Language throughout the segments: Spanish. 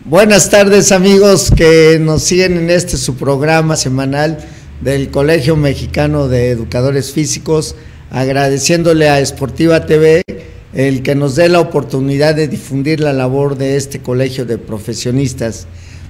Buenas tardes, amigos que nos siguen en su programa semanal del Colegio Mexicano de Educadores Físicos, agradeciéndole a Sportiva TV el que nos dé la oportunidad de difundir la labor de este colegio de profesionistas.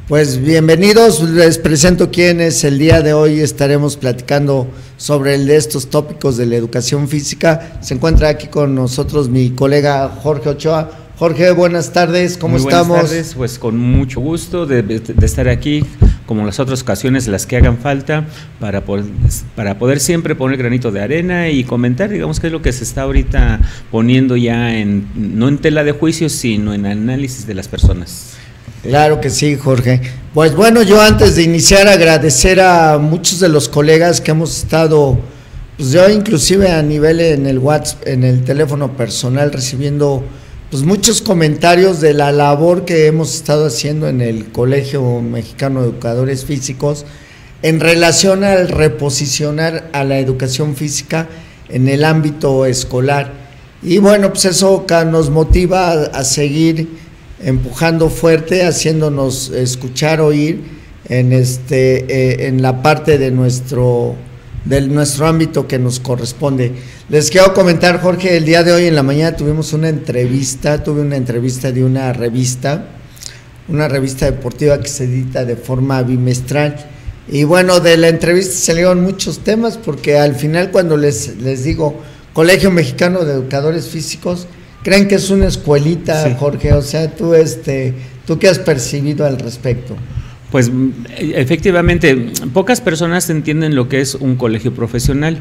Pues bienvenidos, les presento quienes el día de hoy estaremos platicando sobre estos tópicos de la educación física. Se encuentra aquí con nosotros mi colega Jorge Ochoa. Jorge, buenas tardes, ¿cómo estamos? Buenas tardes, pues con mucho gusto de estar aquí, como en las otras ocasiones, las que hagan falta, para poder siempre poner granito de arena y comentar, digamos, qué es lo que se está ahorita poniendo ya no en tela de juicio, sino en análisis de las personas. Claro que sí, Jorge. Pues bueno, yo antes de iniciar agradecer a muchos de los colegas que hemos estado, pues yo inclusive a nivel en el WhatsApp, en el teléfono personal, recibiendo pues muchos comentarios de la labor que hemos estado haciendo en el Colegio Mexicano de Educadores Físicos en relación al reposicionar a la educación física en el ámbito escolar. Y bueno, pues eso nos motiva a seguir empujando fuerte, haciéndonos escuchar, oír en la parte de nuestro ámbito que nos corresponde. Les quiero comentar, Jorge, el día de hoy en la mañana tuve una entrevista de una revista deportiva que se edita de forma bimestral, y bueno, de la entrevista salieron muchos temas, porque al final cuando les digo Colegio Mexicano de Educadores Físicos, creen que es una escuelita, sí. Jorge, o sea, ¿tú qué has percibido al respecto? Pues efectivamente, pocas personas entienden lo que es un colegio profesional,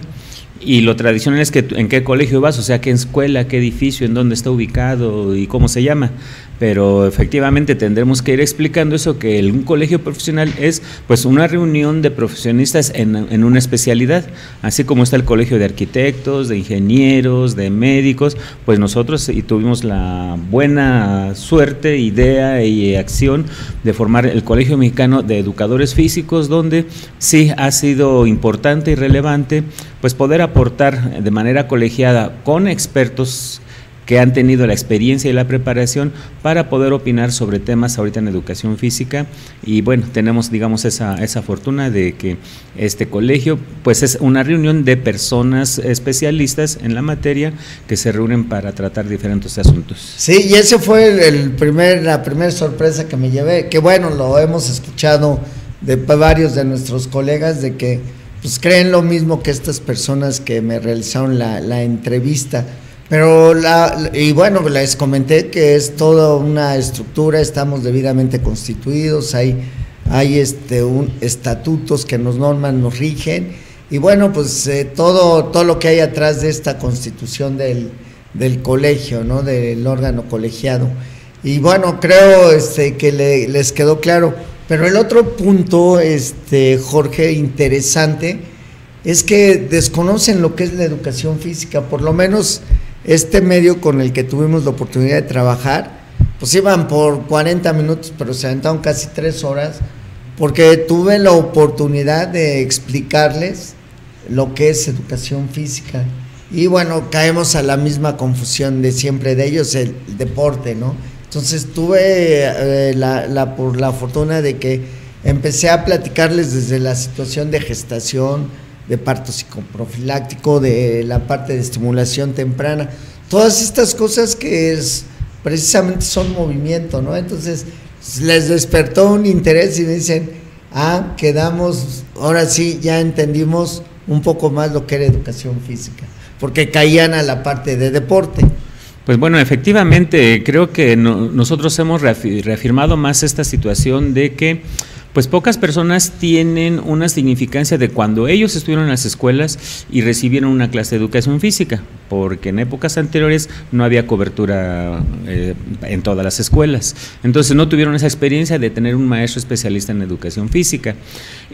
y lo tradicional es que en qué colegio vas, o sea, qué escuela, qué edificio, en dónde está ubicado y cómo se llama. Pero efectivamente tendremos que ir explicando eso, que un colegio profesional es pues una reunión de profesionistas en una especialidad, así como está el colegio de arquitectos, de ingenieros, de médicos. Pues nosotros tuvimos la buena suerte, idea y acción de formar el Colegio Mexicano de Educadores Físicos, donde sí ha sido importante y relevante pues poder aportar de manera colegiada con expertos que han tenido la experiencia y la preparación para poder opinar sobre temas ahorita en educación física. Y bueno, tenemos, digamos, esa fortuna de que este colegio pues es una reunión de personas especialistas en la materia que se reúnen para tratar diferentes asuntos. Sí, y ese fue la primera sorpresa que me llevé, que bueno, lo hemos escuchado de varios de nuestros colegas, de que pues creen lo mismo que estas personas que me realizaron la entrevista. Pero y bueno, les comenté que es toda una estructura, estamos debidamente constituidos, hay estatutos que nos norman, nos rigen, y bueno, pues todo lo que hay atrás de esta constitución del colegio, ¿no?, del órgano colegiado. Y bueno, creo que les quedó claro. Pero el otro punto, Jorge, interesante, es que desconocen lo que es la educación física. Por lo menos este medio con el que tuvimos la oportunidad de trabajar, pues iban por 40 minutos, pero se aventaron casi 3 horas, porque tuve la oportunidad de explicarles lo que es educación física. Y bueno, caemos a la misma confusión de siempre de ellos, el deporte, ¿no? Entonces tuve la fortuna de que empecé a platicarles desde la situación de gestación, de parto psicoprofiláctico, de la parte de estimulación temprana, todas estas cosas que precisamente son movimiento, ¿no? Entonces les despertó un interés y me dicen, quedamos, ahora sí ya entendimos un poco más lo que era educación física, porque caían a la parte de deporte. Pues bueno, efectivamente creo que nosotros hemos reafirmado más esta situación de que pues pocas personas tienen una significancia de cuando ellos estuvieron en las escuelas y recibieron una clase de educación física, porque en épocas anteriores no había cobertura en todas las escuelas, entonces no tuvieron esa experiencia de tener un maestro especialista en educación física.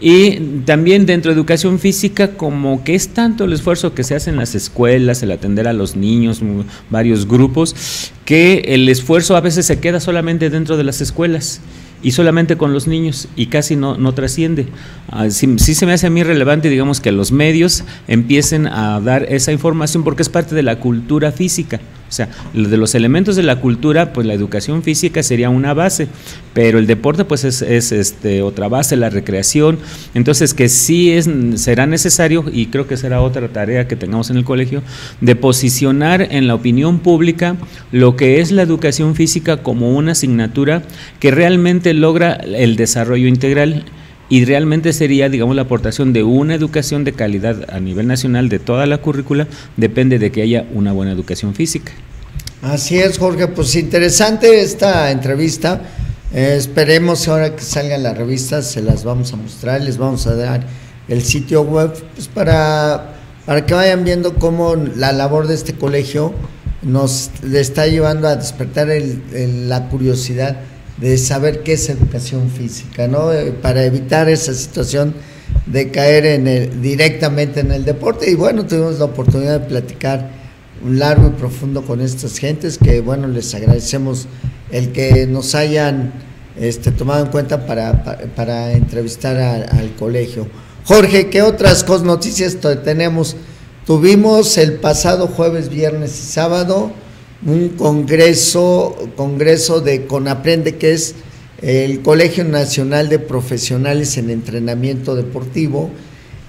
Y también dentro de educación física, como que es tanto el esfuerzo que se hace en las escuelas, el atender a los niños, varios grupos, que el esfuerzo a veces se queda solamente dentro de las escuelas y solamente con los niños, y casi no trasciende. Sí se me hace a mí relevante, digamos, que los medios empiecen a dar esa información, porque es parte de la cultura física. O sea, de los elementos de la cultura, pues la educación física sería una base, pero el deporte pues es otra base, la recreación. Entonces que sí será necesario, y creo que será otra tarea que tengamos en el colegio, de posicionar en la opinión pública lo que es la educación física como una asignatura que realmente logra el desarrollo integral. Y realmente sería, digamos, la aportación de una educación de calidad a nivel nacional de toda la currícula, depende de que haya una buena educación física. Así es, Jorge, pues interesante esta entrevista. Esperemos ahora que salgan las revistas, se las vamos a mostrar, les vamos a dar el sitio web, pues para que vayan viendo cómo la labor de este colegio nos está llevando a despertar la curiosidad de saber qué es educación física, ¿no? Para evitar esa situación de caer directamente en el deporte. Y bueno, tuvimos la oportunidad de platicar un largo y profundo con estas gentes que, bueno, les agradecemos el que nos hayan tomado en cuenta para entrevistar al colegio. Jorge, ¿qué otras noticias tenemos? Tuvimos el pasado jueves, viernes y sábado un congreso de CONAPRENDE, que es el Colegio Nacional de Profesionales en Entrenamiento Deportivo,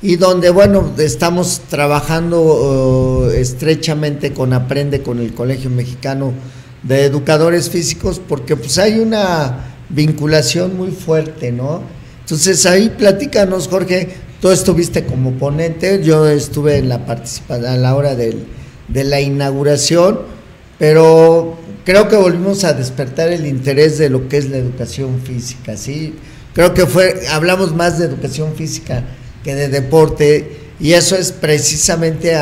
y donde, bueno, estamos trabajando estrechamente CONAPRENDE con el Colegio Mexicano de Educadores Físicos, porque pues hay una vinculación muy fuerte, ¿no? Entonces ahí platícanos, Jorge, tú estuviste como ponente, yo estuve en la participación a la hora de la inauguración, pero creo que volvimos a despertar el interés de lo que es la educación física, ¿sí? Creo que hablamos más de educación física que de deporte, y eso es precisamente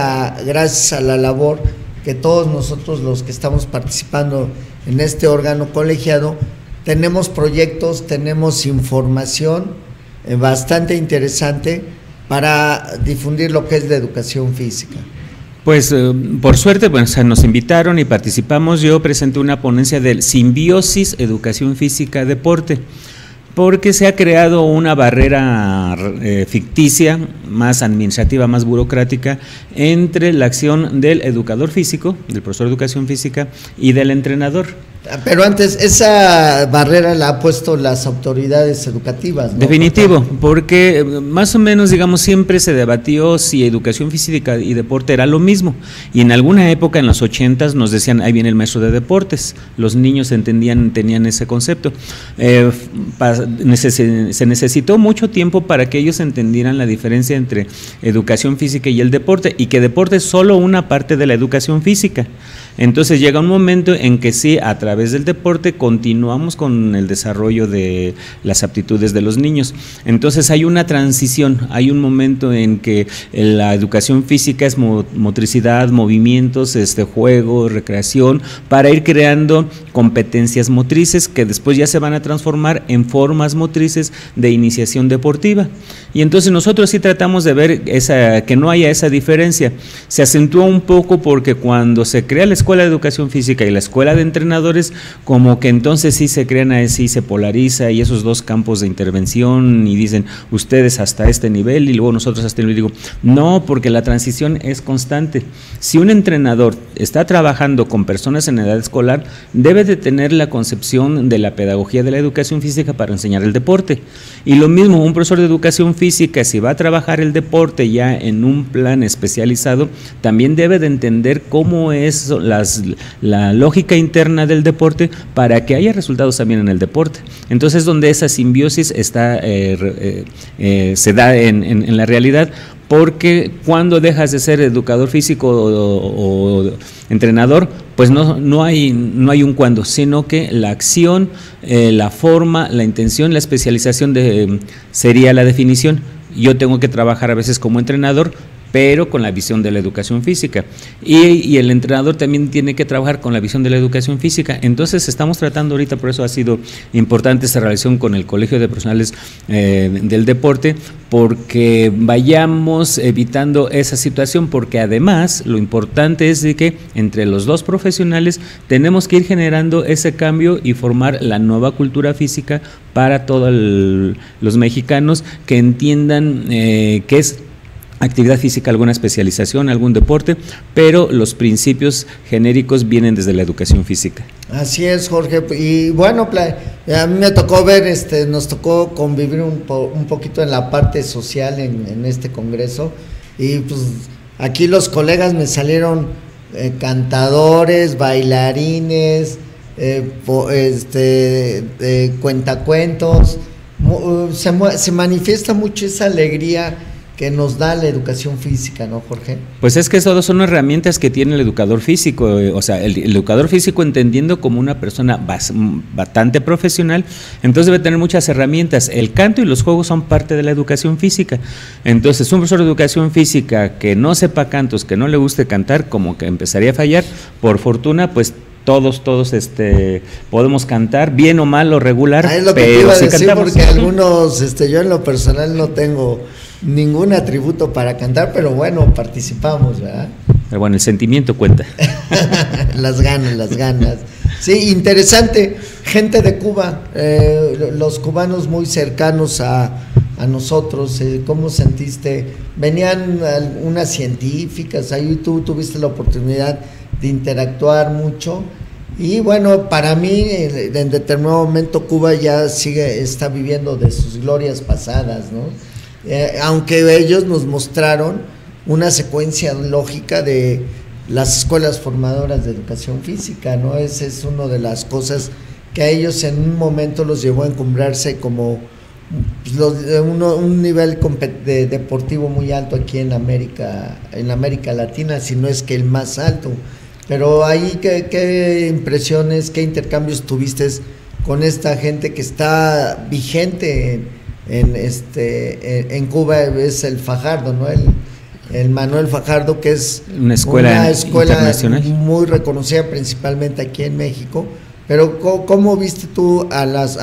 gracias a la labor que todos nosotros los que estamos participando en este órgano colegiado, tenemos proyectos, tenemos información bastante interesante para difundir lo que es la educación física. Pues por suerte, bueno, o sea, nos invitaron y participamos. Yo presenté una ponencia del simbiosis educación física deporte, porque se ha creado una barrera ficticia, más administrativa, más burocrática, entre la acción del educador físico, del profesor de educación física, y del entrenador. Pero antes, esa barrera la han puesto las autoridades educativas, ¿no? Definitivo, porque más o menos, digamos, siempre se debatió si educación física y deporte era lo mismo, y en alguna época, en los 80s, nos decían, ahí viene el maestro de deportes, los niños tenían ese concepto. Se necesitó mucho tiempo para que ellos entendieran la diferencia entre educación física y el deporte, y que deporte es solo una parte de la educación física. Entonces llega un momento en que sí, a través del deporte continuamos con el desarrollo de las aptitudes de los niños. Entonces hay una transición, hay un momento en que la educación física es motricidad, movimientos, juego, recreación, para ir creando competencias motrices que después ya se van a transformar en formas motrices de iniciación deportiva. Y entonces nosotros sí tratamos de ver que no haya esa diferencia. Se acentúa un poco porque cuando se crea la Escuela de Educación Física y la Escuela de Entrenadores, como que entonces sí se crean así, se polariza, y esos dos campos de intervención, y dicen ustedes hasta este nivel y luego nosotros hasta este nivel. Digo, no, porque la transición es constante. Si un entrenador está trabajando con personas en edad escolar, debe de tener la concepción de la pedagogía de la educación física para enseñar el deporte. Y lo mismo, un profesor de educación física, si va a trabajar el deporte ya en un plan especializado, también debe de entender cómo es la lógica interna del deporte para que haya resultados también en el deporte. Entonces, donde esa simbiosis se da en la realidad, porque cuando dejas de ser educador físico o entrenador, pues no hay un cuándo, sino que la acción, la forma, la intención, la especialización sería la definición. Yo tengo que trabajar a veces como entrenador, pero con la visión de la educación física, y el entrenador también tiene que trabajar con la visión de la educación física. Entonces estamos tratando ahorita, por eso ha sido importante esta relación con el Colegio de Profesionales del Deporte, porque vayamos evitando esa situación, porque además lo importante es de que entre los dos profesionales tenemos que ir generando ese cambio y formar la nueva cultura física para todos los mexicanos, que entiendan que es actividad física, alguna especialización, algún deporte, pero los principios genéricos vienen desde la educación física. Así es, Jorge, y bueno, a mí me tocó ver, nos tocó convivir un poquito en la parte social en este congreso, y pues aquí los colegas me salieron cantadores, bailarines, cuentacuentos, se manifiesta mucho esa alegría que nos da la educación física, ¿no, Jorge? Pues es que todas son herramientas que tiene el educador físico, o sea, el educador físico entendiendo como una persona bastante profesional, entonces debe tener muchas herramientas. El canto y los juegos son parte de la educación física, entonces un profesor de educación física que no sepa cantos, que no le guste cantar, como que empezaría a fallar. Por fortuna, pues todos podemos cantar, bien o mal o regular, es lo que pero te iba a sí decir, cantamos. porque algunos, yo en lo personal no tengo ningún atributo para cantar, pero bueno, participamos, ¿verdad? Pero bueno, el sentimiento cuenta. Las ganas. Sí, interesante. Gente de Cuba, los cubanos muy cercanos a nosotros, ¿cómo sentiste? Venían unas científicas, ahí tú tuviste la oportunidad de interactuar mucho, y bueno, para mí en determinado momento Cuba ya está viviendo de sus glorias pasadas, ¿no? Aunque ellos nos mostraron una secuencia lógica de las escuelas formadoras de educación física, ¿no? Esa es una de las cosas que a ellos en un momento los llevó a encumbrarse como un nivel deportivo muy alto aquí en América Latina, si no es que el más alto. Pero ahí, ¿qué impresiones, qué intercambios tuviste con esta gente que está vigente en Cuba? Es el Fajardo, ¿no? El Manuel Fajardo, que es una escuela internacional muy reconocida principalmente aquí en México. Pero ¿cómo viste tú a las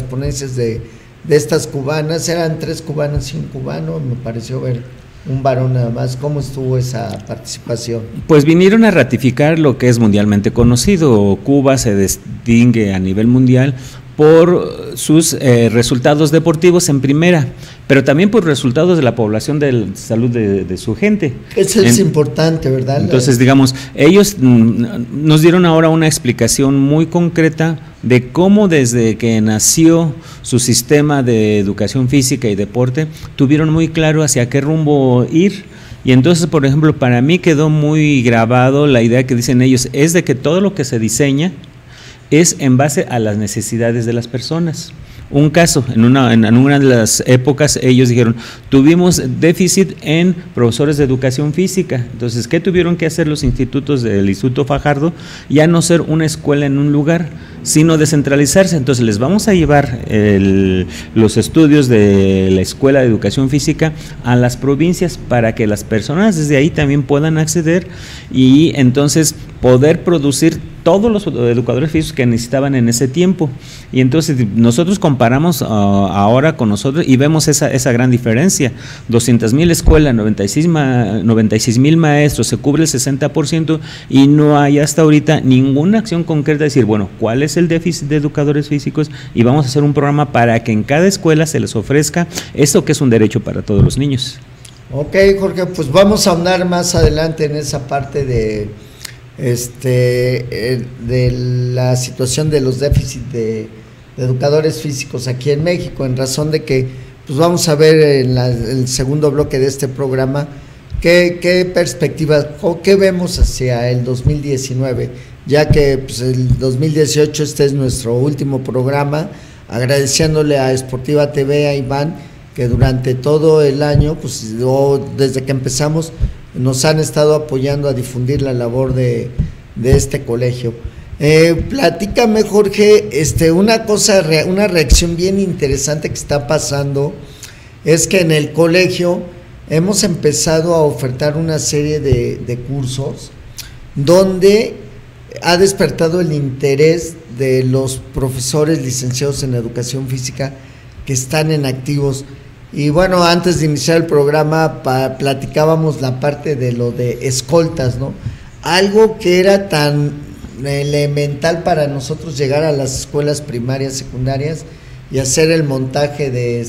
ponencias de estas cubanas? Eran 3 cubanas y un cubano, me pareció ver un varón nada más. ¿Cómo estuvo esa participación? Pues vinieron a ratificar lo que es mundialmente conocido. Cuba se distingue a nivel mundial por sus resultados deportivos en primera, pero también por resultados de la población de salud de su gente. Eso es importante, ¿verdad? Entonces, digamos, ellos nos dieron ahora una explicación muy concreta de cómo desde que nació su sistema de educación física y deporte, tuvieron muy claro hacia qué rumbo ir. Y entonces, por ejemplo, para mí quedó muy grabado la idea que dicen ellos, es de que todo lo que se diseña es en base a las necesidades de las personas. Un caso, en una de las épocas ellos dijeron, tuvimos déficit en profesores de educación física, entonces, ¿qué tuvieron que hacer los institutos del Instituto Fajardo? Ya no ser una escuela en un lugar, sino descentralizarse. Entonces les vamos a llevar los estudios de la Escuela de Educación Física a las provincias para que las personas desde ahí también puedan acceder y entonces poder producir todos los educadores físicos que necesitaban en ese tiempo. Y entonces nosotros comparamos ahora con nosotros y vemos esa gran diferencia. 200,000 escuelas, 96,000 maestros, se cubre el 60% y no hay hasta ahorita ninguna acción concreta de decir, bueno, ¿cuál es el déficit de educadores físicos? Y vamos a hacer un programa para que en cada escuela se les ofrezca esto que es un derecho para todos los niños. Ok, Jorge, pues vamos a ahondar más adelante en esa parte de la situación de los déficits de educadores físicos aquí en México, en razón de que pues vamos a ver en el segundo bloque de este programa qué perspectivas o qué vemos hacia el 2019, ya que pues el 2018 este es nuestro último programa, agradeciéndole a Sportiva TV, a Iván, que durante todo el año, pues desde que empezamos, nos han estado apoyando a difundir la labor de este colegio. Platícame, Jorge, una reacción bien interesante que está pasando es que en el colegio hemos empezado a ofertar una serie de cursos donde ha despertado el interés de los profesores licenciados en educación física que están en activos. Y bueno, antes de iniciar el programa platicábamos la parte de lo de escoltas, ¿no? Algo que era tan elemental para nosotros llegar a las escuelas primarias, secundarias y hacer el montaje de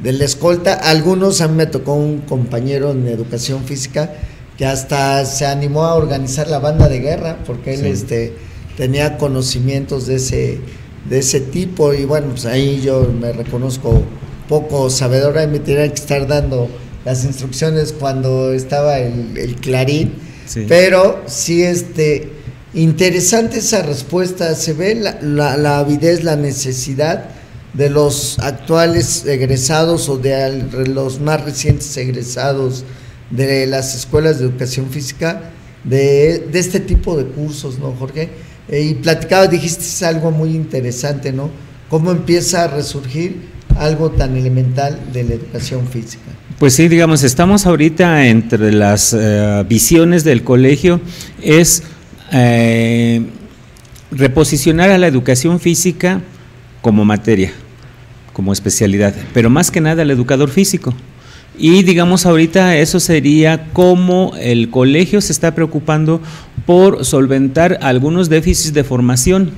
la escolta. Algunos, a mí me tocó un compañero en educación física que hasta se animó a organizar la banda de guerra, porque él tenía conocimientos de ese tipo, y bueno, pues ahí yo me reconozco poco sabedora y me tenía que estar dando las instrucciones cuando estaba el clarín, pero sí, interesante esa respuesta. Se ve la avidez, la necesidad de los actuales egresados o de los más recientes egresados de las escuelas de educación física, de este tipo de cursos, ¿no, Jorge? Y dijiste algo muy interesante, ¿no? Cómo empieza a resurgir algo tan elemental de la educación física. Pues sí, digamos, estamos ahorita entre las visiones del colegio, es reposicionar a la educación física como materia, como especialidad, pero más que nada al educador físico. Y digamos ahorita eso sería cómo el colegio se está preocupando por solventar algunos déficits de formación.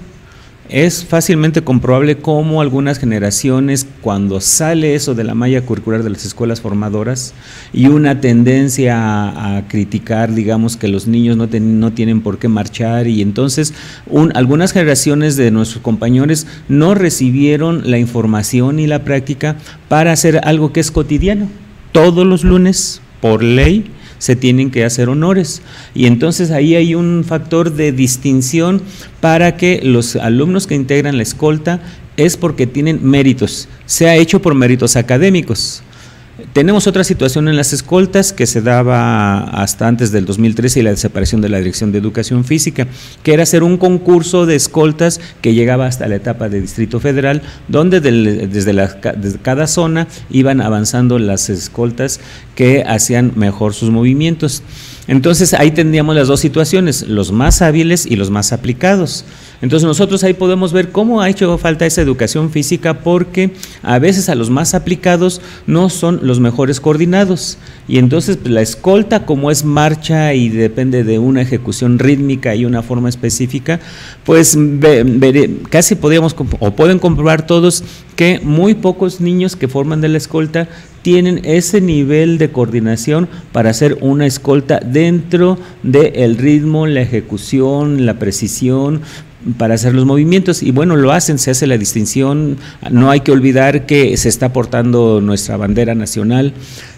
Es fácilmente comprobable cómo algunas generaciones, cuando sale eso de la malla curricular de las escuelas formadoras y una tendencia a criticar, digamos, que los niños no tienen por qué marchar, y entonces algunas generaciones de nuestros compañeros no recibieron la información y la práctica para hacer algo que es cotidiano. Todos los lunes, por ley, se tienen que hacer honores, y entonces ahí hay un factor de distinción para que los alumnos que integran la escolta es porque tienen méritos, se ha hecho por méritos académicos. Tenemos otra situación en las escoltas que se daba hasta antes del 2013 y la separación de la Dirección de Educación Física, que era hacer un concurso de escoltas que llegaba hasta la etapa de Distrito Federal, donde desde cada zona iban avanzando las escoltas que hacían mejor sus movimientos. Entonces ahí tendríamos las dos situaciones, los más hábiles y los más aplicados. Entonces nosotros ahí podemos ver cómo ha hecho falta esa educación física, porque a veces a los más aplicados no son los mejores coordinados, y entonces la escolta, como es marcha y depende de una ejecución rítmica y una forma específica, pues casi podríamos o pueden comprobar todos que muy pocos niños que forman de la escolta tienen ese nivel de coordinación para hacer una escolta dentro del ritmo, la ejecución, la precisión, para hacer los movimientos. Y bueno, lo hacen, se hace la distinción. No hay que olvidar que se está portando nuestra bandera nacional.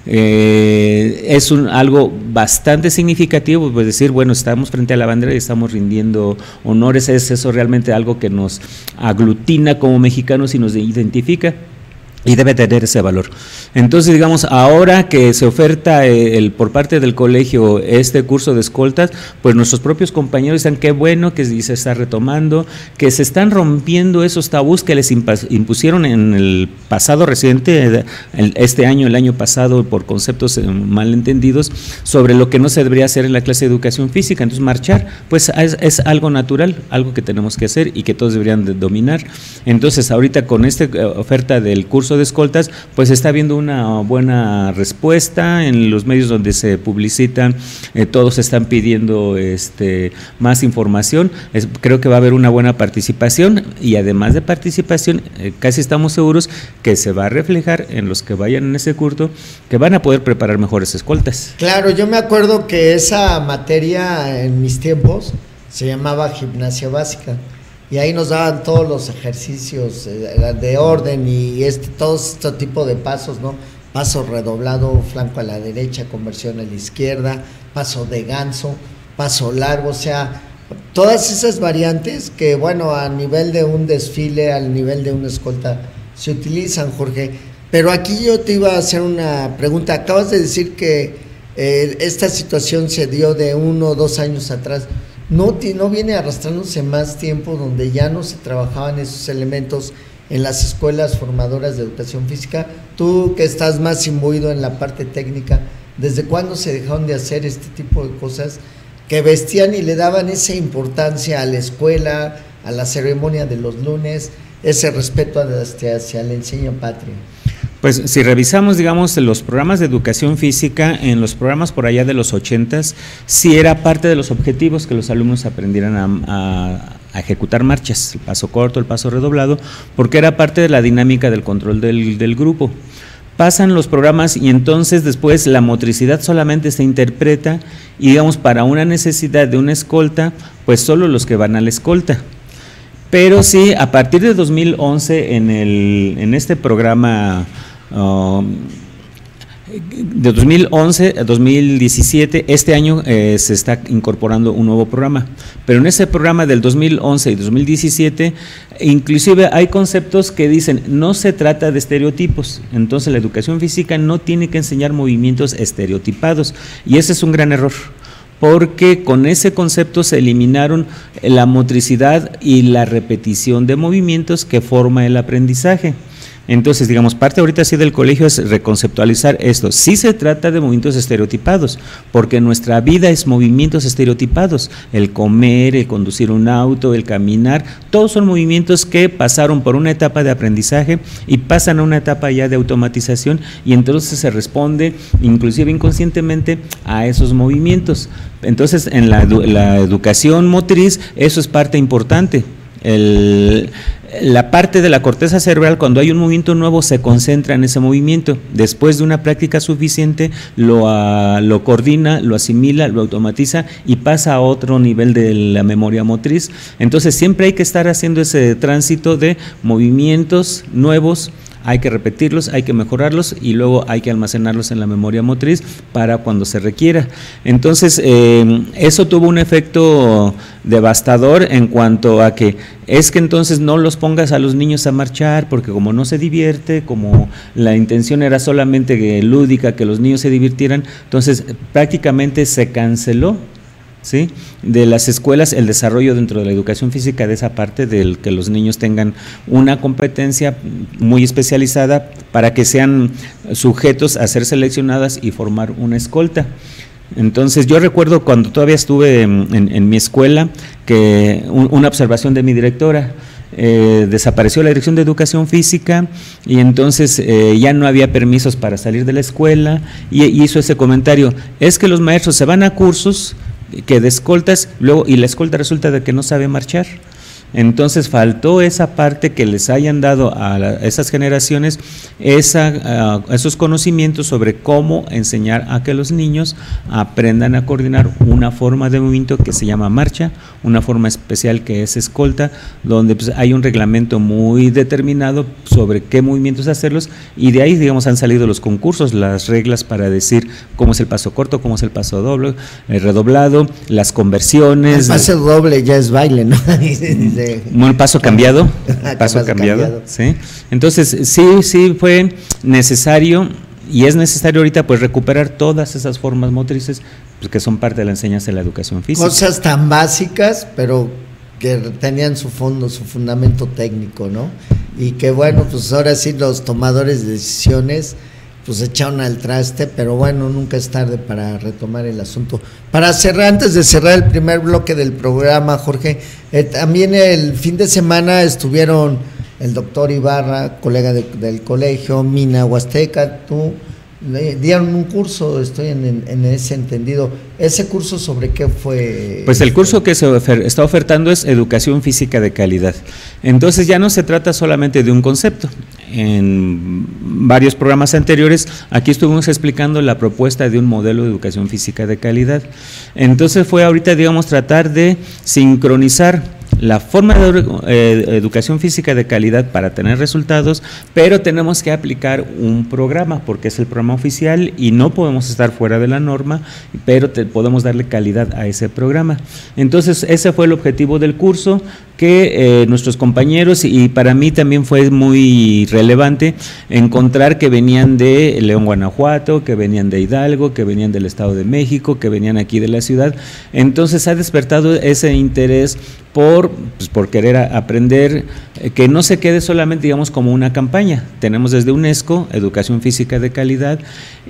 Es algo bastante significativo, pues decir, bueno, estamos frente a la bandera y estamos rindiendo honores. Es eso realmente algo que nos aglutina como mexicanos y nos identifica, y debe tener ese valor. Entonces, digamos, ahora que se oferta por parte del colegio este curso de escoltas, pues nuestros propios compañeros dicen qué bueno que se está retomando, que se están rompiendo esos tabús que les impusieron en el pasado reciente, este año, el año pasado, por conceptos malentendidos sobre lo que no se debería hacer en la clase de educación física. Entonces, marchar, pues es algo natural, algo que tenemos que hacer y que todos deberían de dominar. Entonces, ahorita con esta oferta del curso de escoltas, pues está habiendo una buena respuesta en los medios donde se publicitan, todos están pidiendo más información. Creo que va a haber una buena participación, y además de participación, casi estamos seguros que se va a reflejar en los que vayan en ese curso, que van a poder preparar mejores escoltas. Claro, yo me acuerdo que esa materia en mis tiempos se llamaba gimnasia básica, y ahí nos daban todos los ejercicios de orden y todo este tipo de pasos, ¿no? Paso redoblado, flanco a la derecha, conversión a la izquierda, paso de ganso, paso largo, o sea, todas esas variantes que, bueno, a nivel de un desfile, al nivel de una escolta, se utilizan, Jorge. Pero aquí yo te iba a hacer una pregunta. Acabas de decir que esta situación se dio de 1 o 2 años atrás. ¿No viene arrastrándose más tiempo donde ya no se trabajaban esos elementos en las escuelas formadoras de educación física? Tú que estás más imbuido en la parte técnica, ¿desde cuándo se dejaron de hacer este tipo de cosas que vestían y le daban esa importancia a la escuela, a la ceremonia de los lunes, ese respeto hacia la enseña patria? Pues si revisamos, digamos, los programas de educación física, en los programas por allá de los 80s, sí era parte de los objetivos que los alumnos aprendieran a ejecutar marchas, el paso corto, el paso redoblado, porque era parte de la dinámica del control del grupo. pasan los programas y entonces después la motricidad solamente se interpreta y digamos para una necesidad de una escolta, pues solo los que van a la escolta. Pero sí, a partir de 2011 en este programa de 2011 a 2017, este año se está incorporando un nuevo programa, pero en ese programa del 2011 y 2017 inclusive hay conceptos que dicen no se trata de estereotipos, entonces la educación física no tiene que enseñar movimientos estereotipados y ese es un gran error, porque con ese concepto se eliminaron la motricidad y la repetición de movimientos que forma el aprendizaje. Entonces, digamos, parte ahorita sí del colegio es reconceptualizar esto. Sí se trata de movimientos estereotipados, porque nuestra vida es movimientos estereotipados. El comer, el conducir un auto, el caminar, todos son movimientos que pasaron por una etapa de aprendizaje y pasan a una etapa ya de automatización y entonces se responde, inclusive inconscientemente, a esos movimientos. Entonces, en la educación motriz, eso es parte importante. La parte de la corteza cerebral, cuando hay un movimiento nuevo, se concentra en ese movimiento. Después de una práctica suficiente, lo coordina, lo asimila, lo automatiza y pasa a otro nivel de la memoria motriz. Entonces, siempre hay que estar haciendo ese tránsito de movimientos nuevos. Hay que repetirlos, hay que mejorarlos y luego hay que almacenarlos en la memoria motriz para cuando se requiera. Entonces, eso tuvo un efecto devastador en cuanto a que es que entonces no los pongas a los niños a marchar porque como no se divierte, como la intención era solamente lúdica, que los niños se divirtieran, entonces prácticamente se canceló, ¿sí?, de las escuelas el desarrollo dentro de la educación física de esa parte del que los niños tengan una competencia muy especializada para que sean sujetos a ser seleccionadas y formar una escolta. Entonces yo recuerdo cuando todavía estuve en mi escuela que una observación de mi directora, desapareció la dirección de educación física y entonces ya no había permisos para salir de la escuela y hizo ese comentario, es que los maestros se van a cursos que de escoltas luego y la escolta resulta de que no sabe marchar. Entonces faltó esa parte que les hayan dado a esas generaciones esos conocimientos sobre cómo enseñar a que los niños aprendan a coordinar una forma de movimiento que se llama marcha, una forma especial que es escolta, donde pues, hay un reglamento muy determinado sobre qué movimientos hacerlos y de ahí digamos han salido los concursos, las reglas para decir cómo es el paso corto, cómo es el paso doble, el redoblado, las conversiones. El paso doble ya es baile, ¿no? El paso cambiado, paso cambiado, ¿sí? Entonces sí fue necesario y es necesario ahorita pues recuperar todas esas formas motrices pues, que son parte de la enseñanza de la educación física. Cosas tan básicas, pero que tenían su fondo, su fundamento técnico, ¿no? Y que bueno, pues ahora sí los tomadores de decisiones pues echaron al traste, pero bueno, nunca es tarde para retomar el asunto. Para cerrar, antes de cerrar el primer bloque del programa, Jorge, también el fin de semana estuvieron el doctor Ibarra, colega del colegio, Mina Huasteca, tú, dieron un curso, estoy en ese entendido. ¿Ese curso sobre qué fue? Pues el curso que se está ofertando es educación física de calidad. Entonces ya no se trata solamente de un concepto. En varios programas anteriores, aquí estuvimos explicando la propuesta de un modelo de educación física de calidad. Entonces fue ahorita, digamos, tratar de sincronizar la forma de educación física de calidad para tener resultados, pero tenemos que aplicar un programa, porque es el programa oficial y no podemos estar fuera de la norma, pero podemos darle calidad a ese programa. Entonces, ese fue el objetivo del curso, que nuestros compañeros, y para mí también fue muy relevante encontrar que venían de León, Guanajuato, que venían de Hidalgo, que venían del Estado de México, que venían aquí de la ciudad. Entonces ha despertado ese interés por querer aprender, que no se quede solamente, digamos, como una campaña. Tenemos desde UNESCO, Educación Física de Calidad,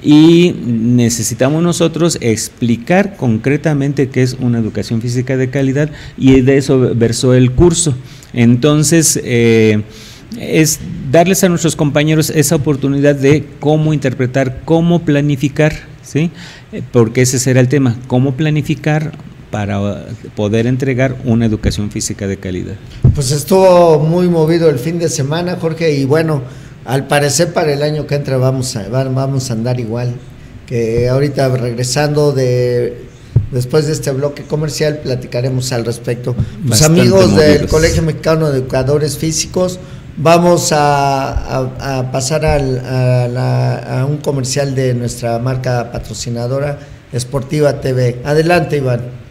y necesitamos nosotros explicar concretamente qué es una educación física de calidad, y de eso versó el curso. Entonces, es darles a nuestros compañeros esa oportunidad de cómo interpretar, cómo planificar, ¿sí? Porque ese será el tema, cómo planificar para poder entregar una educación física de calidad. Pues estuvo muy movido el fin de semana, Jorge, y bueno, al parecer para el año que entra vamos a andar igual, que ahorita regresando después de este bloque comercial platicaremos al respecto. Pues amigos del Colegio Mexicano de Educadores Físicos, vamos a pasar a un comercial de nuestra marca patrocinadora Sportiva TV. Adelante, Iván.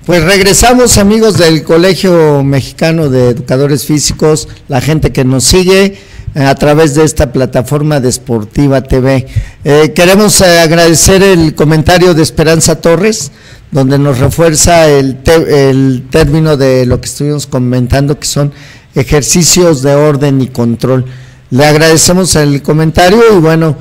Pues regresamos, amigos del Colegio Mexicano de Educadores Físicos, la gente que nos sigue a través de esta plataforma de Sportiva TV. Queremos agradecer el comentario de Esperanza Torres, donde nos refuerza el término de lo que estuvimos comentando, que son ejercicios de orden y control. Le agradecemos el comentario y bueno,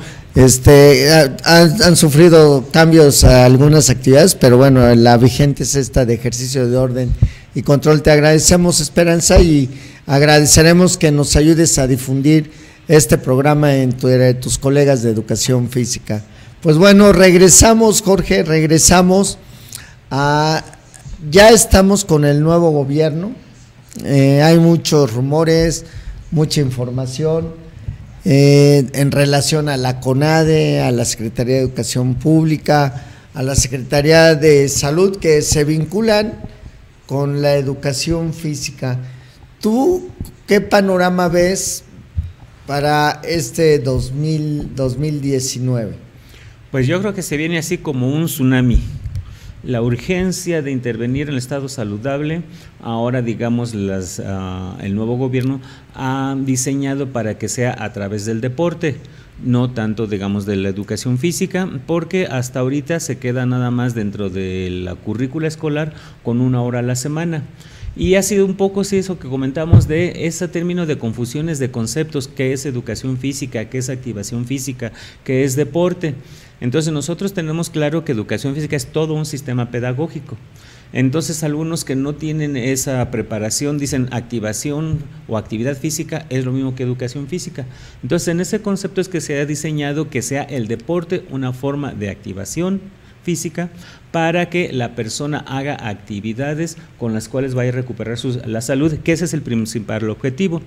han sufrido cambios a algunas actividades, pero bueno, la vigente es esta de ejercicio de orden y control. Te agradecemos, Esperanza, y agradeceremos que nos ayudes a difundir este programa en tus colegas de educación física. Pues bueno, regresamos, Jorge, ya estamos con el nuevo gobierno, hay muchos rumores, mucha información. En relación a la CONADE, a la Secretaría de Educación Pública, a la Secretaría de Salud, que se vinculan con la educación física. ¿Tú qué panorama ves para este 2019? Pues yo creo que se viene así como un tsunami. La urgencia de intervenir en el estado saludable, ahora digamos el nuevo gobierno ha diseñado para que sea a través del deporte, no tanto digamos de la educación física, porque hasta ahorita se queda nada más dentro de la currícula escolar con 1 hora a la semana. Y ha sido un poco sí, eso que comentamos de ese término de confusiones de conceptos, qué es educación física, qué es activación física, qué es deporte. Entonces nosotros tenemos claro que educación física es todo un sistema pedagógico. Entonces algunos que no tienen esa preparación dicen activación o actividad física es lo mismo que educación física. Entonces en ese concepto es que se ha diseñado que sea el deporte una forma de activación física para que la persona haga actividades con las cuales vaya a recuperar la salud, que ese es el principal objetivo.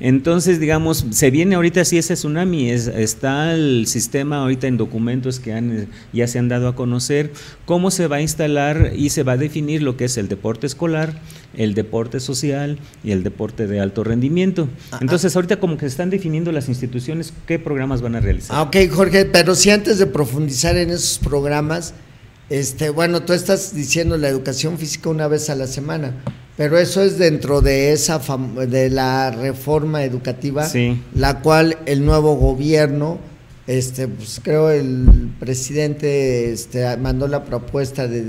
Entonces, digamos, se viene ahorita sí ese tsunami, está el sistema ahorita en documentos que ya se han dado a conocer, cómo se va a instalar y se va a definir lo que es el deporte escolar, el deporte social y el deporte de alto rendimiento. Entonces, ahorita como que están definiendo las instituciones qué programas van a realizar. Ok, Jorge, pero si antes de profundizar en esos programas, bueno, tú estás diciendo la educación física 1 vez a la semana, pero eso es dentro de de la reforma educativa, sí, la cual el nuevo gobierno, pues creo el presidente mandó la propuesta de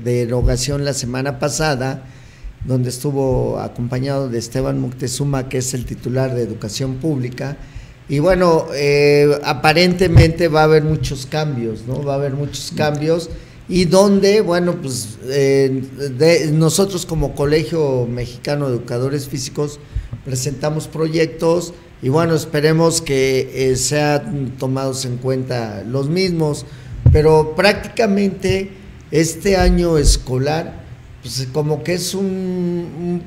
derogación la semana pasada, donde estuvo acompañado de Esteban Moctezuma, que es el titular de Educación Pública. Y bueno, aparentemente va a haber muchos cambios, ¿no? Va a haber muchos cambios. Y donde, bueno, pues nosotros como Colegio Mexicano de Educadores Físicos presentamos proyectos y bueno, esperemos que sean tomados en cuenta los mismos, pero prácticamente este año escolar, pues como que es un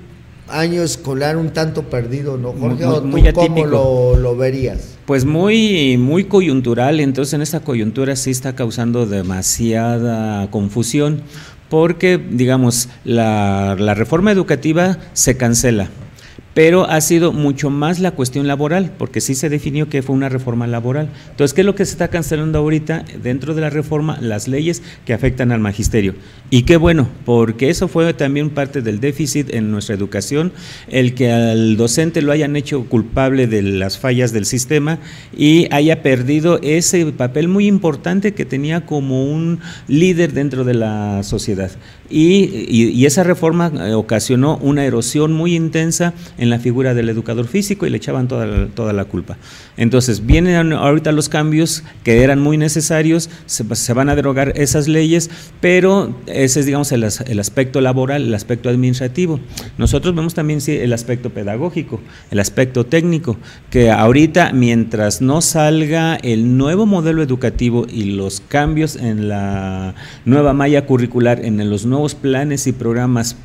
año escolar un tanto perdido, ¿no, Jorge? Muy ¿Tú cómo lo verías? Pues muy coyuntural, entonces en esta coyuntura sí está causando demasiada confusión, porque, digamos, la reforma educativa se cancela, pero ha sido mucho más la cuestión laboral, porque sí se definió que fue una reforma laboral. Entonces, ¿qué es lo que se está cancelando ahorita dentro de la reforma? Las leyes que afectan al magisterio. Y qué bueno, porque eso fue también parte del déficit en nuestra educación, el que al docente lo hayan hecho culpable de las fallas del sistema y haya perdido ese papel muy importante que tenía como un líder dentro de la sociedad. Y esa reforma ocasionó una erosión muy intensa en la figura del educador físico y le echaban toda la culpa. Entonces, vienen ahorita los cambios que eran muy necesarios, se van a derogar esas leyes, pero ese es, digamos, el aspecto laboral, el aspecto administrativo. Nosotros vemos también sí, el aspecto pedagógico, el aspecto técnico, que ahorita, mientras no salga el nuevo modelo educativo y los cambios en la nueva malla curricular, en los nuevos planes y programas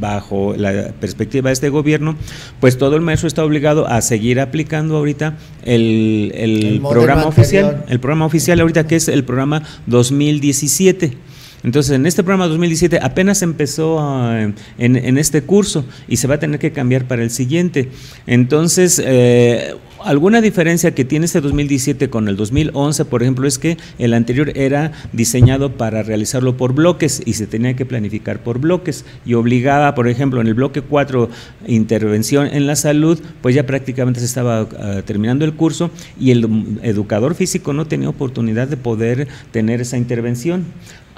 bajo la perspectiva de este gobierno, pues todo el maestro está obligado a seguir aplicando ahorita el programa oficial, el programa oficial ahorita, que es el programa 2017. Entonces, en este programa 2017 apenas empezó en este curso y se va a tener que cambiar para el siguiente. Entonces, alguna diferencia que tiene este 2017 con el 2011, por ejemplo, es que el anterior era diseñado para realizarlo por bloques y se tenía que planificar por bloques y obligaba, por ejemplo, en el bloque 4, intervención en la salud, pues ya prácticamente se estaba terminando el curso y el educador físico no tenía oportunidad de poder tener esa intervención.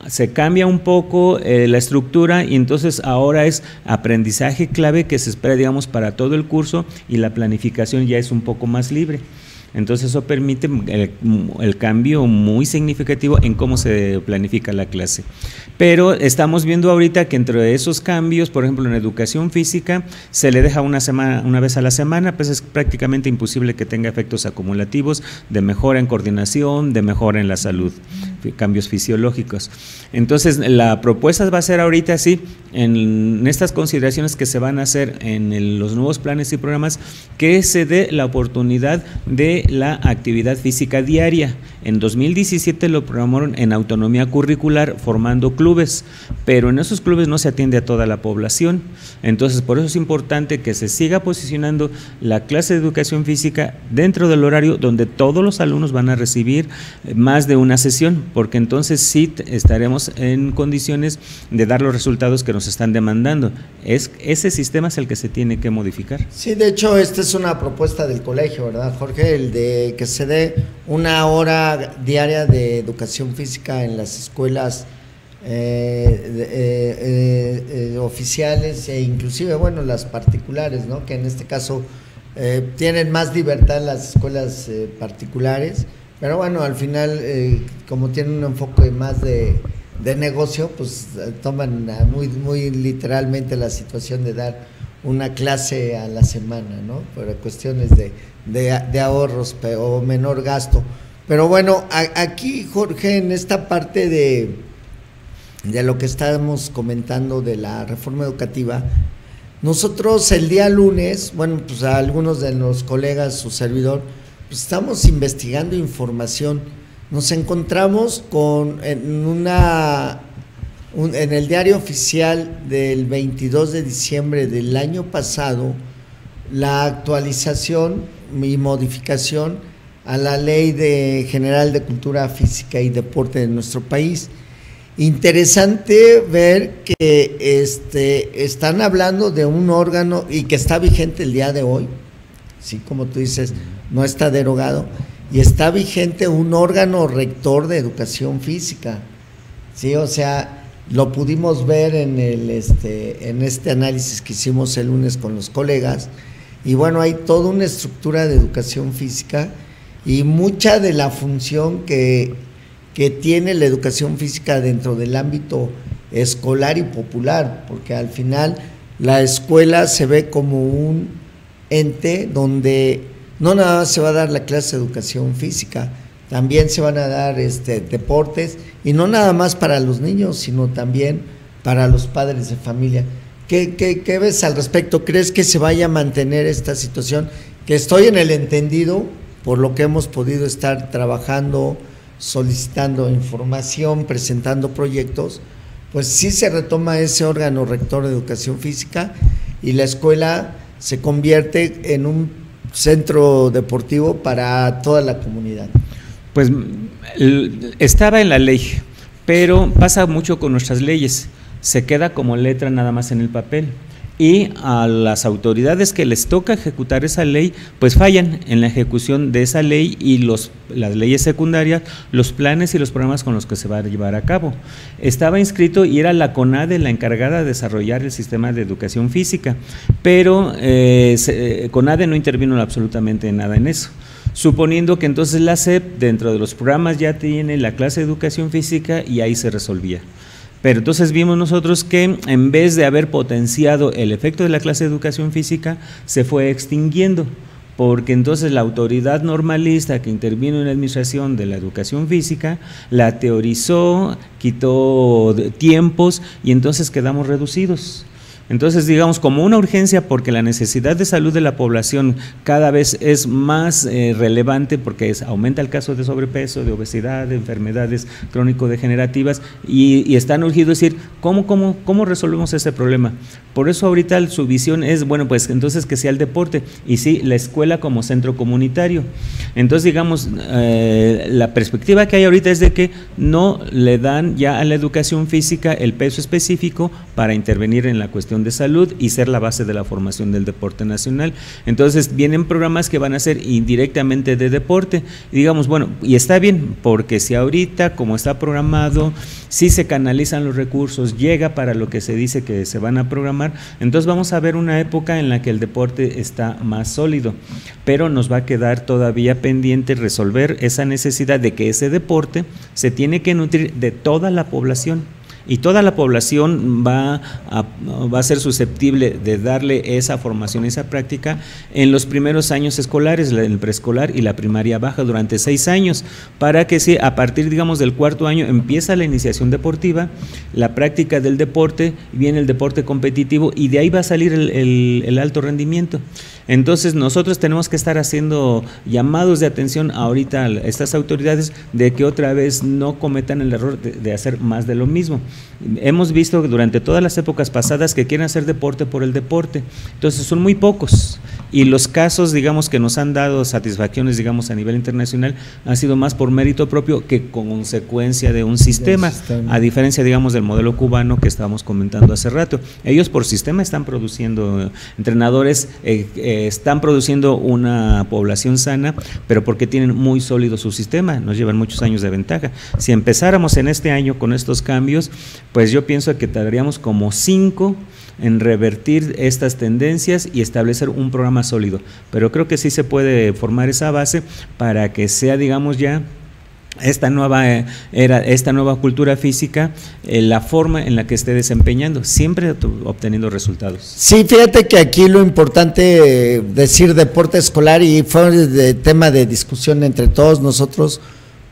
Se cambia un poco la estructura y entonces ahora es aprendizaje clave que se espera, digamos, para todo el curso y la planificación ya es un poco más libre. Entonces eso permite el cambio muy significativo en cómo se planifica la clase. Pero estamos viendo ahorita que entre esos cambios, por ejemplo, en educación física, se le deja una vez a la semana, pues es prácticamente imposible que tenga efectos acumulativos de mejora en coordinación, de mejora en la salud, cambios fisiológicos. Entonces, la propuesta va a ser ahorita, sí, en estas consideraciones que se van a hacer en los nuevos planes y programas, que se dé la oportunidad de la actividad física diaria. En 2017 lo programaron en autonomía curricular formando clubes, pero en esos clubes no se atiende a toda la población. Entonces, por eso es importante que se siga posicionando la clase de educación física dentro del horario donde todos los alumnos van a recibir más de una sesión, porque entonces sí estaremos en condiciones de dar los resultados que nos están demandando. Ese sistema es el que se tiene que modificar. Sí, de hecho, esta es una propuesta del colegio, ¿verdad, Jorge? El de que se dé una hora diaria de educación física en las escuelas oficiales e inclusive, bueno, las particulares, ¿no? Que en este caso tienen más libertad las escuelas particulares, pero bueno, al final, como tienen un enfoque más de negocio, pues toman muy literalmente la situación de dar una clase a la semana, ¿no? Por cuestiones de ahorros o menor gasto. Pero bueno, aquí, Jorge, en esta parte de lo que estábamos comentando de la reforma educativa, nosotros el día lunes, bueno, pues a algunos de los colegas, su servidor, pues estamos investigando información. Nos encontramos en el diario oficial del 22 de diciembre del año pasado, la actualización y modificación a la Ley General de Cultura Física y Deporte de nuestro país. Interesante ver que están hablando de un órgano y que está vigente el día de hoy, sí, como tú dices, no está derogado, y está vigente un órgano rector de educación física, sí, o sea, lo pudimos ver en este análisis que hicimos el lunes con los colegas, y bueno, hay toda una estructura de educación física y mucha de la función que tiene la educación física dentro del ámbito escolar y popular, porque al final la escuela se ve como un ente donde no nada más se va a dar la clase de educación física, también se van a dar deportes, y no nada más para los niños, sino también para los padres de familia. ¿Qué ves al respecto? ¿Crees que se vaya a mantener esta situación? Que estoy en el entendido, por lo que hemos podido estar trabajando, solicitando información, presentando proyectos, pues sí se retoma ese órgano rector de educación física y la escuela se convierte en un centro deportivo para toda la comunidad. Pues estaba en la ley, pero pasa mucho con nuestras leyes, se queda como letra nada más en el papel. Y a las autoridades que les toca ejecutar esa ley, pues fallan en la ejecución de esa ley y las leyes secundarias, los planes y los programas con los que se va a llevar a cabo. Estaba inscrito y era la CONADE la encargada de desarrollar el sistema de educación física, pero CONADE no intervino absolutamente nada en eso. Suponiendo que entonces la SEP dentro de los programas ya tiene la clase de educación física y ahí se resolvía. Pero entonces vimos nosotros que en vez de haber potenciado el efecto de la clase de educación física, se fue extinguiendo, porque entonces la autoridad normalista que intervino en la administración de la educación física, la teorizó, quitó tiempos y entonces quedamos reducidos. Entonces, digamos, como una urgencia, porque la necesidad de salud de la población cada vez es más relevante, porque aumenta el caso de sobrepeso, de obesidad, de enfermedades crónico-degenerativas, y están urgidos decir, ¿cómo resolvemos ese problema? Por eso ahorita su visión es, bueno, pues entonces que sea el deporte, y sí, la escuela como centro comunitario. Entonces, digamos, la perspectiva que hay ahorita es de que no le dan ya a la educación física el peso específico para intervenir en la cuestión de salud y ser la base de la formación del deporte nacional. Entonces vienen programas que van a ser indirectamente de deporte, y digamos, bueno, y está bien, porque si ahorita como está programado, si se canalizan los recursos, llega para lo que se dice que se van a programar, entonces vamos a ver una época en la que el deporte está más sólido, pero nos va a quedar todavía pendiente resolver esa necesidad de que ese deporte se tiene que nutrir de toda la población. Y toda la población va a ser susceptible de darle esa formación, esa práctica en los primeros años escolares, el preescolar y la primaria baja durante 6 años, para que si a partir, digamos, del 4º año empieza la iniciación deportiva, la práctica del deporte, viene el deporte competitivo y de ahí va a salir el alto rendimiento. Entonces nosotros tenemos que estar haciendo llamados de atención ahorita a estas autoridades de que otra vez no cometan el error de hacer más de lo mismo. Hemos visto durante todas las épocas pasadas que quieren hacer deporte por el deporte, entonces son muy pocos, y los casos, digamos, que nos han dado satisfacciones, digamos, a nivel internacional, han sido más por mérito propio que consecuencia de un sistema, a diferencia, digamos, del modelo cubano que estábamos comentando hace rato. Ellos por sistema están produciendo entrenadores, están produciendo una población sana, pero porque tienen muy sólido su sistema, nos llevan muchos años de ventaja. Si empezáramos en este año con estos cambios, pues yo pienso que tardaríamos como 5 en revertir estas tendencias y establecer un programa sólido, pero creo que sí se puede formar esa base para que sea, digamos, ya esta nueva era, esta nueva cultura física, la forma en la que esté desempeñando, siempre obteniendo resultados. Sí, fíjate que aquí lo importante decir deporte escolar, y fue de tema de discusión entre todos nosotros,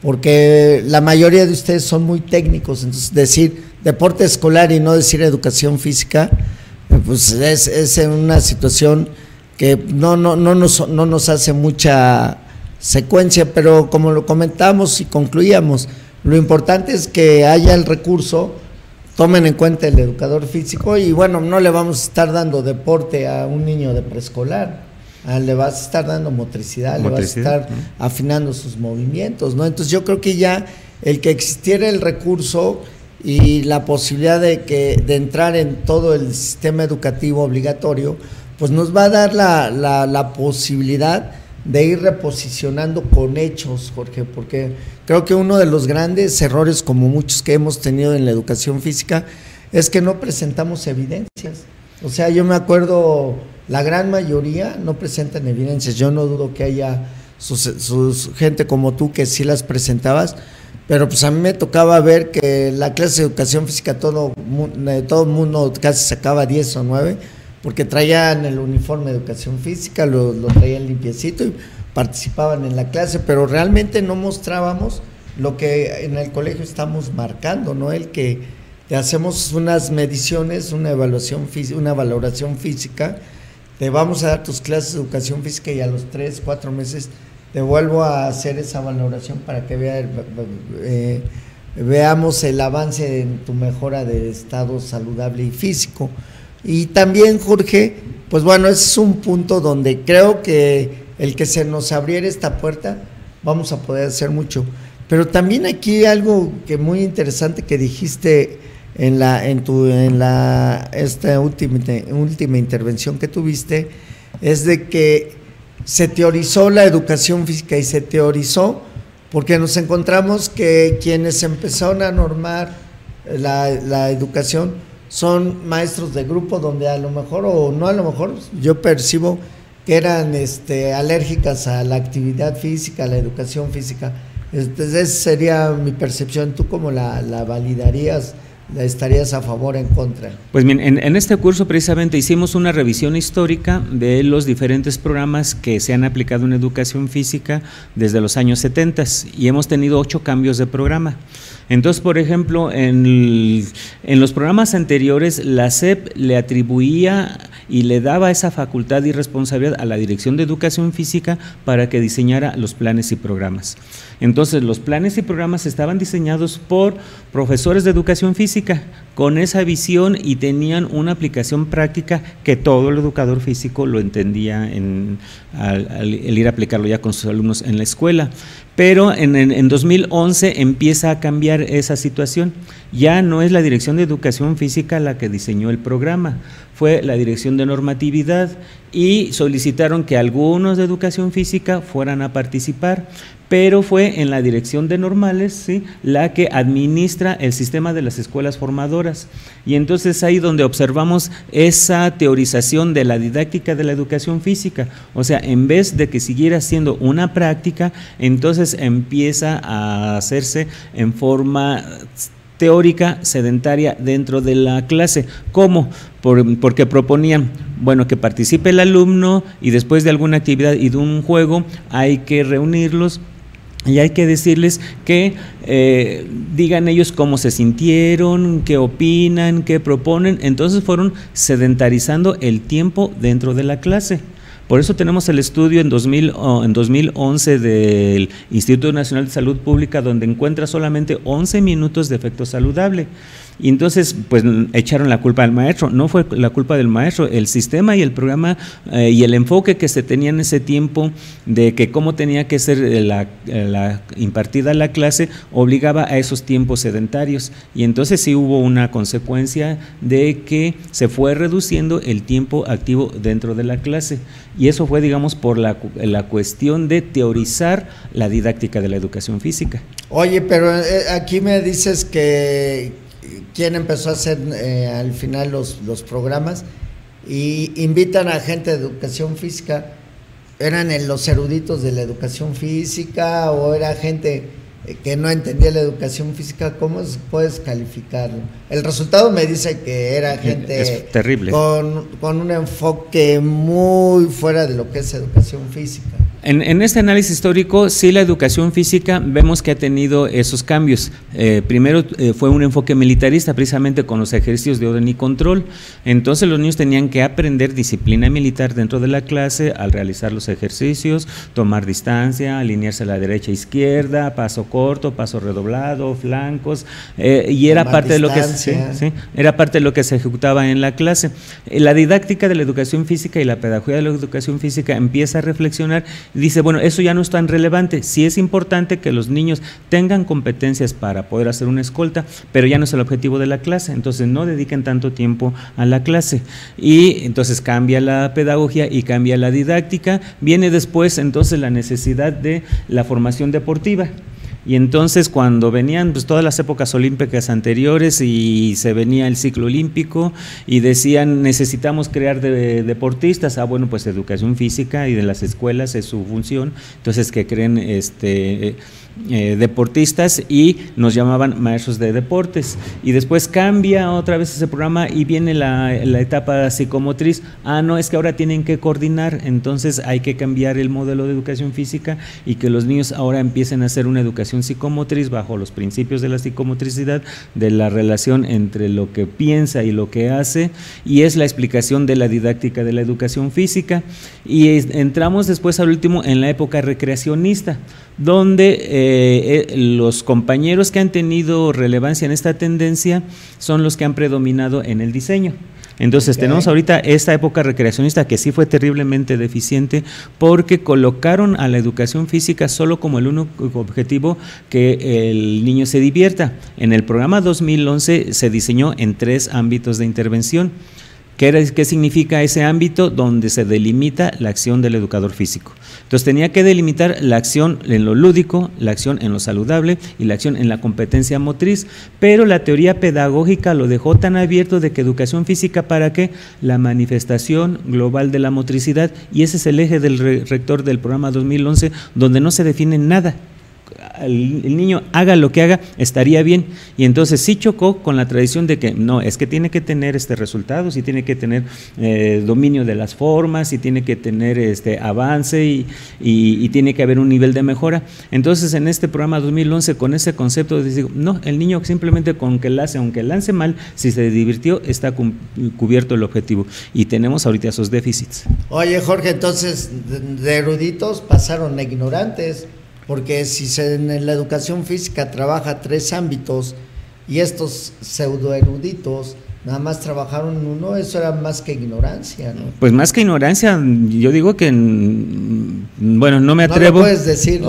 porque la mayoría de ustedes son muy técnicos, entonces decir deporte escolar y no decir educación física, pues es una situación que no nos hace mucha secuencia, pero como lo comentamos y concluíamos, lo importante es que haya el recurso, tomen en cuenta el educador físico, y bueno, no le vamos a estar dando deporte a un niño de preescolar, le vas a estar dando motricidad, le vas a estar afinando sus movimientos, ¿no? Entonces yo creo que ya el que existiera el recurso y la posibilidad de entrar en todo el sistema educativo obligatorio, pues nos va a dar la posibilidad de ir reposicionando con hechos, Jorge, porque creo que uno de los grandes errores, como muchos que hemos tenido en la educación física, es que no presentamos evidencias. O sea, yo me acuerdo, la gran mayoría no presentan evidencias. Yo no dudo que haya sus gente como tú que sí las presentabas, pero pues a mí me tocaba ver que la clase de educación física todo el mundo casi sacaba 10 o 9, porque traían el uniforme de educación física, lo traían limpiecito y participaban en la clase, pero realmente no mostrábamos lo que en el colegio estamos marcando, ¿no? El que te hacemos unas mediciones, una valoración física, te vamos a dar tus clases de educación física y a los 3, 4 meses te vuelvo a hacer esa valoración para que vea veamos el avance en tu mejora de estado saludable y físico. Y también, Jorge, pues bueno, ese es un punto donde creo que el que se nos abriera esta puerta, vamos a poder hacer mucho. Pero también aquí algo que muy interesante que dijiste esta última intervención que tuviste, es de que se teorizó la educación física, y se teorizó porque nos encontramos que quienes empezaron a normar la educación son maestros de grupo, donde a lo mejor, o no a lo mejor, yo percibo que eran alérgicas a la actividad física, a la educación física. Entonces esa sería mi percepción. ¿Tú cómo la validarías? ¿Estarías a favor o en contra? Pues bien, en este curso precisamente hicimos una revisión histórica de los diferentes programas que se han aplicado en educación física desde los años 70 y hemos tenido 8 cambios de programa. Entonces, por ejemplo, en los programas anteriores, la SEP le atribuía y le daba esa facultad y responsabilidad a la Dirección de Educación Física para que diseñara los planes y programas. Entonces, los planes y programas estaban diseñados por profesores de educación física con esa visión y tenían una aplicación práctica que todo el educador físico lo entendía al ir a aplicarlo ya con sus alumnos en la escuela. Pero en 2011 empieza a cambiar esa situación. Ya no es la Dirección de Educación Física la que diseñó el programa, fue la Dirección de Normatividad y solicitaron que algunos de Educación Física fueran a participar, pero fue en la Dirección de Normales, ¿sí?, la que administra el sistema de las escuelas formadoras. Y entonces ahí donde observamos esa teorización de la didáctica de la educación física, o sea, en vez de que siguiera siendo una práctica, entonces empieza a hacerse en forma teórica, sedentaria dentro de la clase. ¿Cómo? Porque proponían, bueno, que participe el alumno y después de alguna actividad y de un juego hay que reunirlos y hay que decirles que digan ellos cómo se sintieron, qué opinan, qué proponen. Entonces fueron sedentarizando el tiempo dentro de la clase. Por eso tenemos el estudio en 2011 del Instituto Nacional de Salud Pública, donde encuentra solamente 11 minutos de efecto saludable. Y entonces, pues, echaron la culpa al maestro. No fue la culpa del maestro, el sistema y el programa y el enfoque que se tenía en ese tiempo de que cómo tenía que ser la impartida la clase obligaba a esos tiempos sedentarios. Y entonces sí hubo una consecuencia de que se fue reduciendo el tiempo activo dentro de la clase. Y eso fue, digamos, por la cuestión de teorizar la didáctica de la educación física. Oye, pero aquí me dices que quién empezó a hacer al final los programas y invitan a gente de educación física. ¿Eran los eruditos de la educación física o era gente que no entendía la educación física? ¿Cómo puedes calificarlo? El resultado me dice que era gente es terrible, con un enfoque muy fuera de lo que es educación física. En este análisis histórico, sí, la educación física vemos que ha tenido esos cambios. Primero fue un enfoque militarista, precisamente con los ejercicios de orden y control. Entonces los niños tenían que aprender disciplina militar dentro de la clase al realizar los ejercicios, tomar distancia, alinearse a la derecha e izquierda, paso corto, paso redoblado, flancos, y era parte de lo que era parte de lo que se ejecutaba en la clase. La didáctica de la educación física y la pedagogía de la educación física empieza a reflexionar. Dice, bueno, eso ya no es tan relevante, sí es importante que los niños tengan competencias para poder hacer una escolta, pero ya no es el objetivo de la clase, entonces no dediquen tanto tiempo a la clase. Y entonces cambia la pedagogía y cambia la didáctica, viene después entonces la necesidad de la formación deportiva. Y entonces cuando venían pues todas las épocas olímpicas anteriores y se venía el ciclo olímpico y decían necesitamos crear deportistas, bueno, pues educación física y de las escuelas es su función, entonces que creen deportistas y nos llamaban maestros de deportes. Y después cambia otra vez ese programa y viene la etapa psicomotriz. No, es que ahora tienen que coordinar, entonces hay que cambiar el modelo de educación física y que los niños ahora empiecen a hacer una educación psicomotriz bajo los principios de la psicomotricidad, de la relación entre lo que piensa y lo que hace, y es la explicación de la didáctica de la educación física. Y entramos después al último en la época recreacionista, donde los compañeros que han tenido relevancia en esta tendencia son los que han predominado en el diseño. Entonces tenemos ahorita esta época recreacionista que sí fue terriblemente deficiente porque colocaron a la educación física solo como el único objetivo que el niño se divierta. En el programa 2011 se diseñó en 3 ámbitos de intervención. ¿Qué significa ese ámbito? Donde se delimita la acción del educador físico. Entonces tenía que delimitar la acción en lo lúdico, la acción en lo saludable y la acción en la competencia motriz, pero la teoría pedagógica lo dejó tan abierto de que educación física para qué, la manifestación global de la motricidad, y ese es el eje del rector del programa 2011, donde no se define nada. El niño haga lo que haga, estaría bien, y entonces sí chocó con la tradición de que no, es que tiene que tener resultados y tiene que tener dominio de las formas y tiene que tener avance y tiene que haber un nivel de mejora. Entonces en este programa 2011 con ese concepto de decir, no, el niño simplemente con que lance, aunque lance mal, si se divirtió, está cubierto el objetivo, y tenemos ahorita esos déficits. Oye, Jorge, entonces de eruditos pasaron a ignorantes. Porque si en la educación física trabaja 3 ámbitos y estos pseudoeruditos nada más trabajaron en uno, eso era más que ignorancia, ¿no? Pues más que ignorancia, yo digo que, bueno, no me atrevo. No puedes decir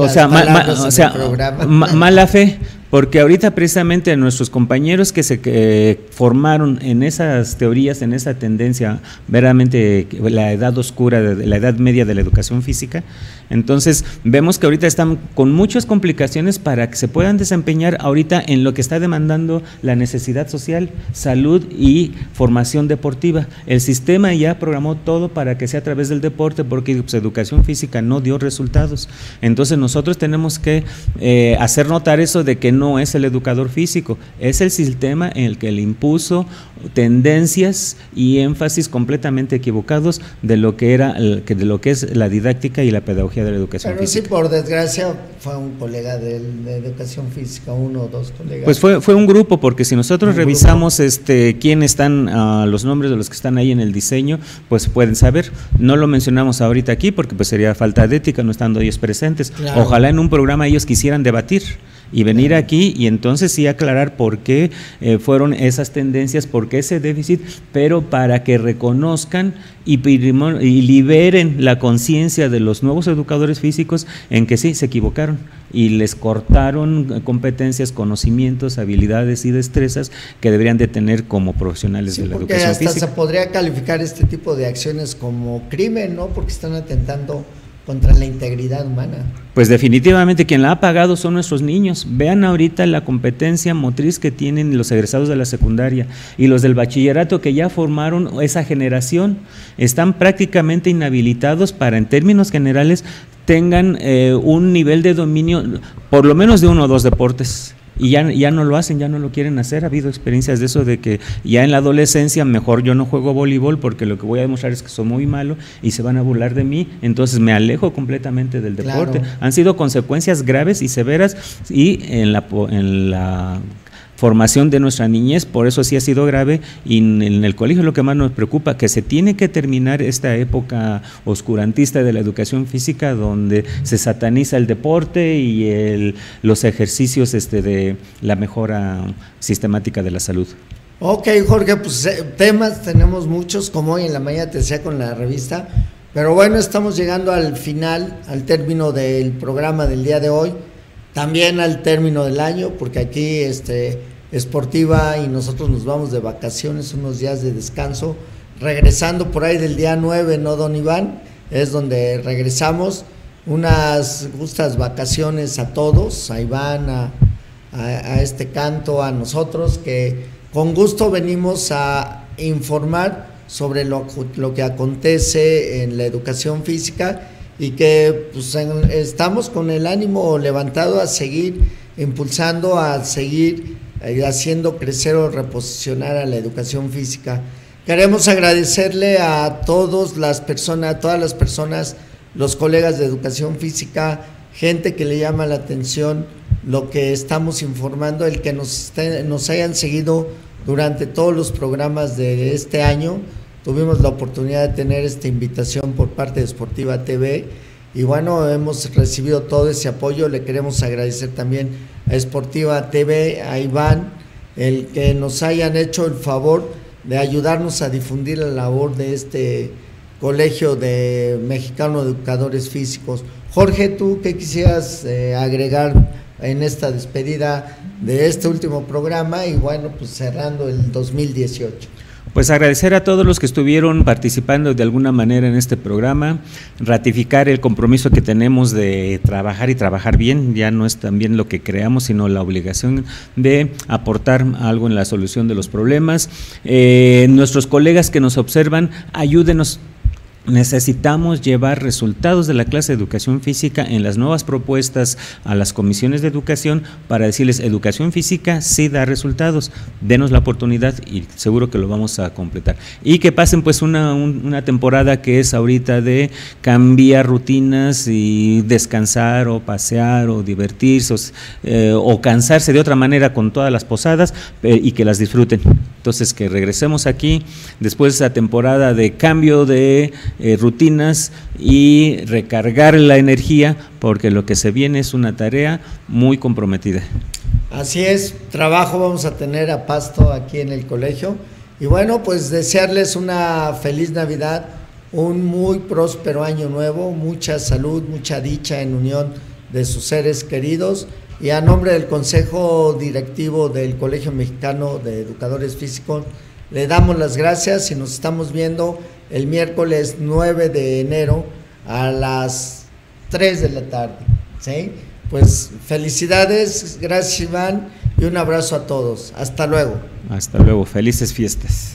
mala fe. Porque ahorita precisamente nuestros compañeros que se formaron en esas teorías, en esa tendencia, verdaderamente la edad oscura, la edad media de la educación física, entonces vemos que ahorita están con muchas complicaciones para que se puedan desempeñar ahorita en lo que está demandando la necesidad social, salud y formación deportiva. El sistema ya programó todo para que sea a través del deporte, porque pues, educación física no dio resultados. Entonces nosotros tenemos que hacer notar eso de que no es el educador físico, es el sistema en el que le impuso tendencias y énfasis completamente equivocados de lo que es la didáctica y la pedagogía de la educación física. Pero sí, por desgracia, fue un colega de educación física, 1 o 2 colegas. Pues fue un grupo, porque si nosotros revisamos quién están, los nombres de los que están ahí en el diseño, pues pueden saber. No lo mencionamos ahorita aquí porque pues sería falta de ética no estando ellos presentes. Claro. Ojalá en un programa ellos quisieran debatir y venir aquí y entonces sí aclarar por qué fueron esas tendencias, por qué ese déficit, pero para que reconozcan y liberen la conciencia de los nuevos educadores físicos en que sí, se equivocaron y les cortaron competencias, conocimientos, habilidades y destrezas que deberían de tener como profesionales de la educación física. Hasta se podría calificar este tipo de acciones como crimen, ¿no? Porque están atentando contra la integridad humana. Pues definitivamente quien la ha pagado son nuestros niños. Vean ahorita la competencia motriz que tienen los egresados de la secundaria y los del bachillerato que ya formaron esa generación, están prácticamente inhabilitados para, en términos generales, tengan un nivel de dominio por lo menos de 1 o 2 deportes. Y ya no lo hacen, ya no lo quieren hacer. Ha habido experiencias de eso, de que ya en la adolescencia mejor yo no juego voleibol porque lo que voy a demostrar es que soy muy malo y se van a burlar de mí, entonces me alejo completamente del deporte. Claro. Han sido consecuencias graves y severas y en la formación de nuestra niñez, por eso sí ha sido grave, y en el colegio lo que más nos preocupa, que se tiene que terminar esta época oscurantista de la educación física donde se sataniza el deporte y los ejercicios de la mejora sistemática de la salud. Ok, Jorge, pues temas tenemos muchos, como hoy en la mañana te decía con la revista, pero bueno, estamos llegando al final, al término del programa del día de hoy, también al término del año, porque aquí Esportiva y nosotros nos vamos de vacaciones, unos días de descanso, regresando por ahí del día 9, ¿no, don Iván? Es donde regresamos, unas gustas vacaciones a todos, a Iván, a este canto, a nosotros, que con gusto venimos a informar sobre lo que acontece en la educación física y que pues, estamos con el ánimo levantado a seguir impulsando, a seguir haciendo crecer o reposicionar a la educación física. Queremos agradecerle a todas las personas, los colegas de educación física, gente que le llama la atención lo que estamos informando, el que nos hayan seguido durante todos los programas de este año. Tuvimos la oportunidad de tener esta invitación por parte de Esportiva TV y bueno, hemos recibido todo ese apoyo. Le queremos agradecer también a Sportiva TV, a Iván, el que nos hayan hecho el favor de ayudarnos a difundir la labor de este Colegio de Mexicano de Educadores Físicos. Jorge, ¿tú qué quisieras agregar en esta despedida de este último programa y bueno, pues cerrando el 2018? Pues agradecer a todos los que estuvieron participando de alguna manera en este programa, ratificar el compromiso que tenemos de trabajar y trabajar bien. Ya no es también lo que creamos, sino la obligación de aportar algo en la solución de los problemas. Nuestros colegas que nos observan, ayúdenos. Necesitamos llevar resultados de la clase de educación física en las nuevas propuestas a las comisiones de educación para decirles, educación física sí da resultados, denos la oportunidad y seguro que lo vamos a completar. Y que pasen pues una temporada que es ahorita de cambiar rutinas y descansar o pasear o divertirse o cansarse de otra manera con todas las posadas y que las disfruten. Entonces que regresemos aquí después de esa temporada de cambio de rutinas y recargar la energía, porque lo que se viene es una tarea muy comprometida. Así es, trabajo vamos a tener a pasto aquí en el colegio y bueno, pues desearles una feliz Navidad, un muy próspero año nuevo, mucha salud, mucha dicha en unión de sus seres queridos. Y a nombre del Consejo Directivo del Colegio Mexicano de Educadores Físicos, le damos las gracias y nos estamos viendo el miércoles 9 de enero a las 3 de la tarde. ¿Sí? Pues felicidades, gracias Iván y un abrazo a todos. Hasta luego. Hasta luego, felices fiestas.